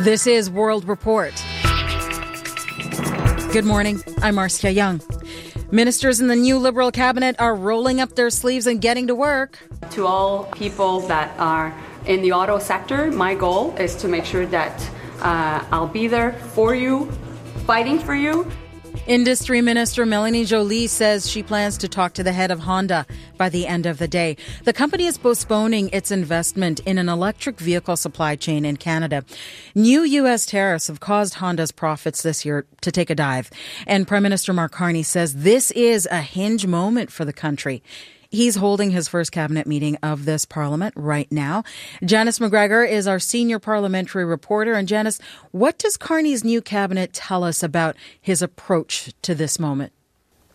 This is World Report. Good morning. I'm Marcia Young. Ministers in the new Liberal cabinet are rolling up their sleeves and getting to work. To all people that are in the auto sector, my goal is to make sure that I'll be there for you, fighting for you. Industry Minister Melanie Joly says she plans to talk to the head of Honda by the end of the day. The company is postponing its investment in an electric vehicle supply chain in Canada. New U.S. tariffs have caused Honda's profits this year to take a dive. And Prime Minister Mark Carney says this is a hinge moment for the country. He's holding his first cabinet meeting of this parliament right now. Janice McGregor is our senior parliamentary reporter. And Janice, what does Carney's new cabinet tell us about his approach to this moment?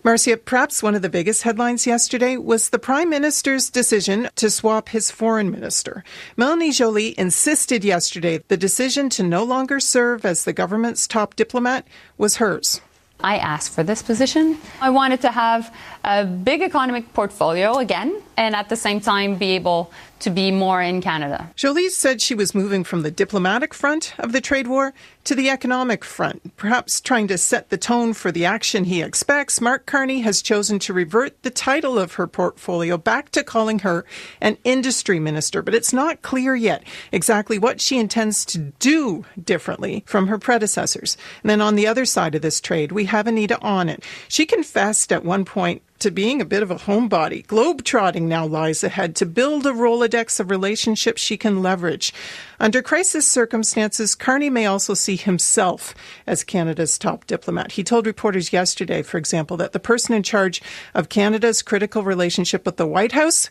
Marcia, perhaps one of the biggest headlines yesterday was the Prime Minister's decision to swap his foreign minister. Melanie Joly insisted yesterday the decision to no longer serve as the government's top diplomat was hers. I asked for this position. I wanted to have a big economic portfolio again, and at the same time be able to be more in Canada. Joly said she was moving from the diplomatic front of the trade war to the economic front, perhaps trying to set the tone for the action he expects. Mark Carney has chosen to revert the title of her portfolio back to calling her an industry minister, but it's not clear yet exactly what she intends to do differently from her predecessors. And then on the other side of this trade, we have Anita Onnet. She confessed at one point to being a bit of a homebody. Globetrotting now lies ahead to build a Rolodex of relationships she can leverage. Under crisis circumstances, Carney may also see himself as Canada's top diplomat. He told reporters yesterday, for example, that the person in charge of Canada's critical relationship with the White House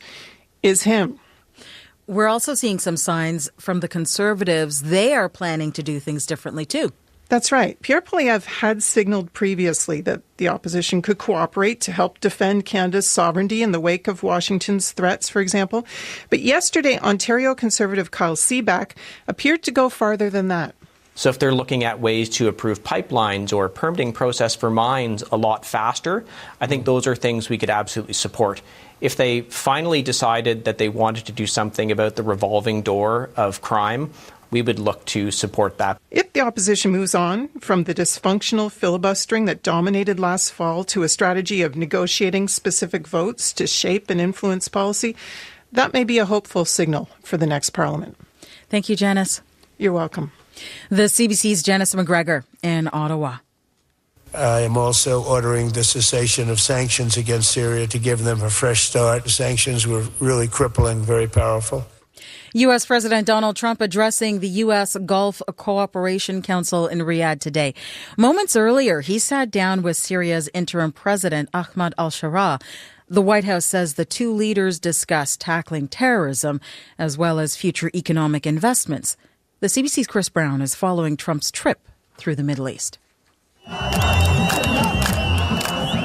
is him. We're also seeing some signs from the Conservatives. They are planning to do things differently, too. That's right. Pierre Poilievre had signalled previously that the opposition could cooperate to help defend Canada's sovereignty in the wake of Washington's threats, for example. But yesterday, Ontario Conservative Kyle Seaback appeared to go farther than that. So if they're looking at ways to approve pipelines or permitting process for mines a lot faster, I think those are things we could absolutely support. If they finally decided that they wanted to do something about the revolving door of crime, we would look to support that. If the opposition moves on from the dysfunctional filibustering that dominated last fall to a strategy of negotiating specific votes to shape and influence policy, that may be a hopeful signal for the next parliament. Thank you, Janice. You're welcome. The CBC's Janice McGregor in Ottawa. I am also ordering the cessation of sanctions against Syria to give them a fresh start. The sanctions were really crippling, very powerful. U.S. President Donald Trump addressing the U.S. Gulf Cooperation Council in Riyadh today. Moments earlier, he sat down with Syria's interim president, Ahmed al-Sharaa. The White House says the two leaders discussed tackling terrorism as well as future economic investments. The CBC's Chris Brown is following Trump's trip through the Middle East.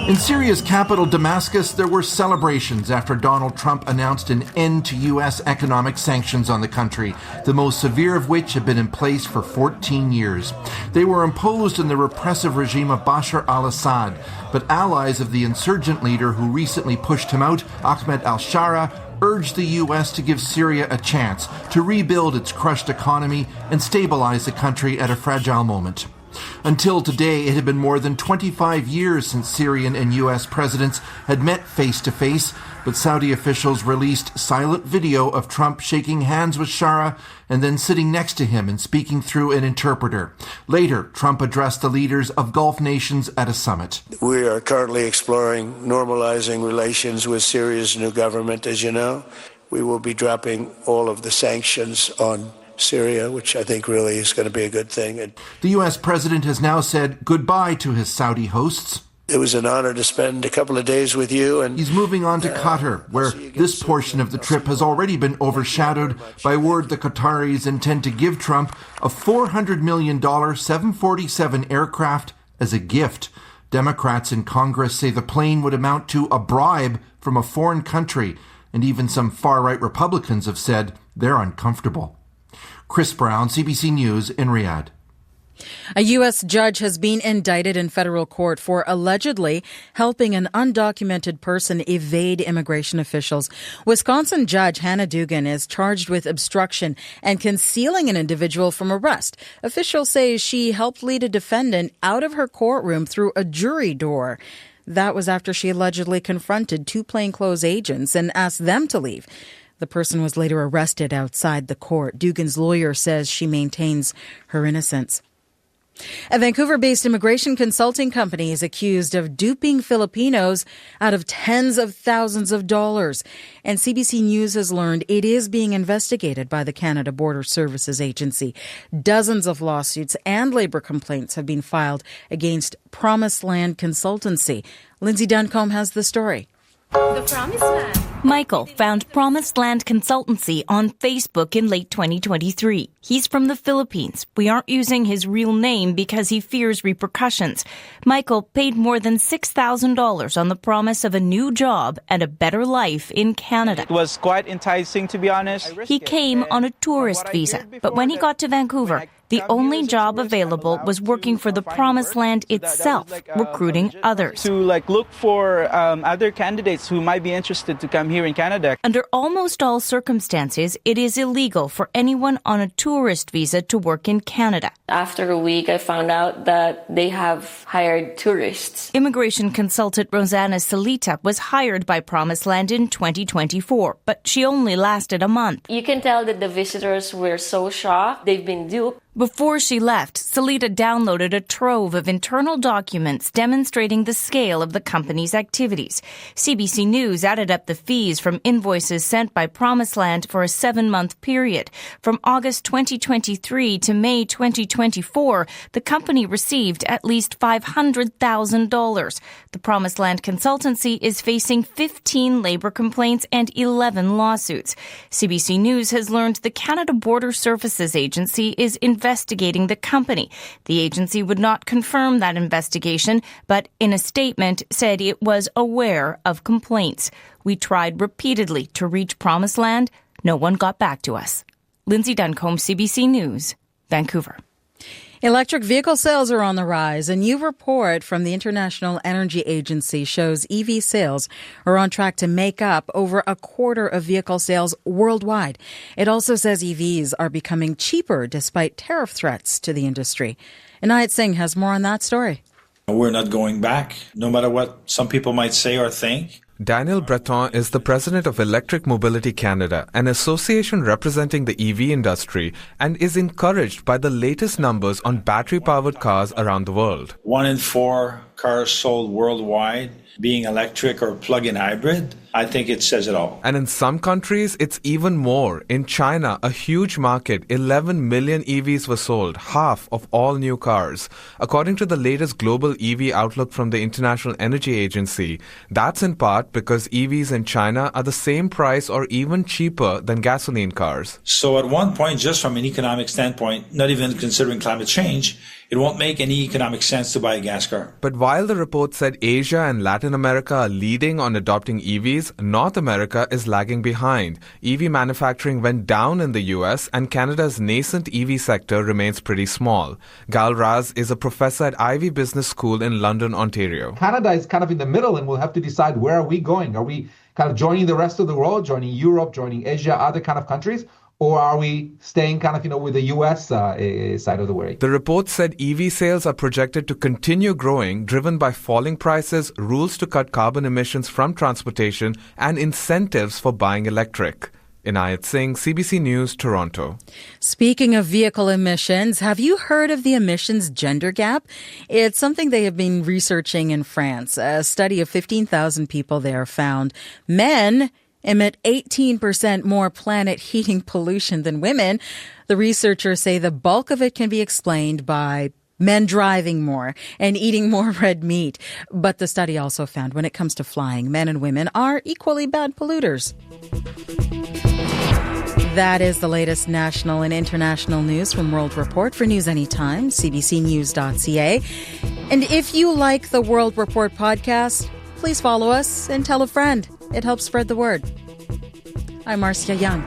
In Syria's capital, Damascus, there were celebrations after Donald Trump announced an end to U.S. economic sanctions on the country, the most severe of which had been in place for 14 years. They were imposed in the repressive regime of Bashar al-Assad, but allies of the insurgent leader who recently pushed him out, Ahmed al-Sharaa, urged the U.S. to give Syria a chance to rebuild its crushed economy and stabilize the country at a fragile moment. Until today, it had been more than 25 years since Syrian and U.S. presidents had met face-to-face, but Saudi officials released silent video of Trump shaking hands with Sharaa and then sitting next to him and speaking through an interpreter. Later, Trump addressed the leaders of Gulf nations at a summit. We are currently exploring normalizing relations with Syria's new government, as you know. We will be dropping all of the sanctions on Syria, which I think really is going to be a good thing. The U.S. president has now said goodbye to his Saudi hosts. It was an honor to spend a couple of days with you. And he's moving on to Qatar, where this portion of the trip has already been overshadowed by word the Qataris intend to give Trump a $400 million 747 aircraft as a gift. Democrats in Congress say the plane would amount to a bribe from a foreign country, and even some far-right Republicans have said they're uncomfortable. Chris Brown, CBC News in Riyadh. A U.S. judge has been indicted in federal court for allegedly helping an undocumented person evade immigration officials. Wisconsin Judge Hannah Dugan is charged with obstruction and concealing an individual from arrest. Officials say she helped lead a defendant out of her courtroom through a jury door. That was after she allegedly confronted two plainclothes agents and asked them to leave. The person was later arrested outside the court. Dugan's lawyer says she maintains her innocence. A Vancouver-based immigration consulting company is accused of duping Filipinos out of tens of thousands of dollars. And CBC News has learned it is being investigated by the Canada Border Services Agency. Dozens of lawsuits and labor complaints have been filed against Promised Land Consultancy. Lindsay Duncombe has the story. The Promised Land. Michael found Promised Land Consultancy on Facebook in late 2023. He's from the Philippines. We aren't using his real name because he fears repercussions. Michael paid more than $6,000 on the promise of a new job and a better life in Canada. It was quite enticing, to be honest. He came on a tourist visa, but when he got to Vancouver, the only job available was working for the Promised Land itself, recruiting others. To look for other candidates who might be interested to come here in Canada. Under almost all circumstances, it is illegal for anyone on a tourist visa to work in Canada. After a week, I found out that they have hired tourists. Immigration consultant Rosanna Salita was hired by Promised Land in 2024, but she only lasted a month. You can tell that the visitors were so shocked. They've been duped. Before she left, Salita downloaded a trove of internal documents demonstrating the scale of the company's activities. CBC News added up the fees from invoices sent by Promised Land for a 7-month period. From August 2023 to May 2024, the company received at least $500,000. The Promised Land Consultancy is facing 15 labor complaints and 11 lawsuits. CBC News has learned the Canada Border Services Agency is investigating the company. The agency would not confirm that investigation, but in a statement said it was aware of complaints. We tried repeatedly to reach Promised Land. No one got back to us. Lindsay Duncombe, CBC News, Vancouver. Electric vehicle sales are on the rise. A new report from the International Energy Agency shows EV sales are on track to make up over a quarter of vehicle sales worldwide. It also says EVs are becoming cheaper despite tariff threats to the industry. Inayat Singh has more on that story. We're not going back, no matter what some people might say or think. Daniel Breton is the president of Electric Mobility Canada, an association representing the EV industry, and is encouraged by the latest numbers on battery-powered cars around the world. 1 in 4 cars sold worldwide being electric or plug-in hybrid. I think it says it all. And in some countries, it's even more. In China, a huge market, 11 million EVs were sold, half of all new cars. According to the latest global EV outlook from the International Energy Agency, that's in part because EVs in China are the same price or even cheaper than gasoline cars. So at one point, just from an economic standpoint, not even considering climate change, it won't make any economic sense to buy a gas car. But while the report said Asia and Latin America are leading on adopting EVs, North America is lagging behind. EV manufacturing went down in the US and Canada's nascent EV sector remains pretty small. Gal Raz is a professor at Ivey Business School in London, Ontario. Canada is kind of in the middle and we'll have to decide where are we going. Are we kind of joining the rest of the world, joining Europe, joining Asia, other kind of countries? Or are we staying kind of, with the U.S. Side of the way? The report said EV sales are projected to continue growing, driven by falling prices, rules to cut carbon emissions from transportation, and incentives for buying electric. Inayat Singh, CBC News, Toronto. Speaking of vehicle emissions, have you heard of the emissions gender gap? It's something they have been researching in France. A study of 15,000 people there found men emit 18% more planet heating pollution than women. The researchers say the bulk of it can be explained by men driving more and eating more red meat. But the study also found when it comes to flying, men and women are equally bad polluters. That is the latest national and international news from World Report. For News Anytime, cbcnews.ca. And if you like the World Report podcast, please follow us and tell a friend. It helps spread the word. I'm Marcia Young.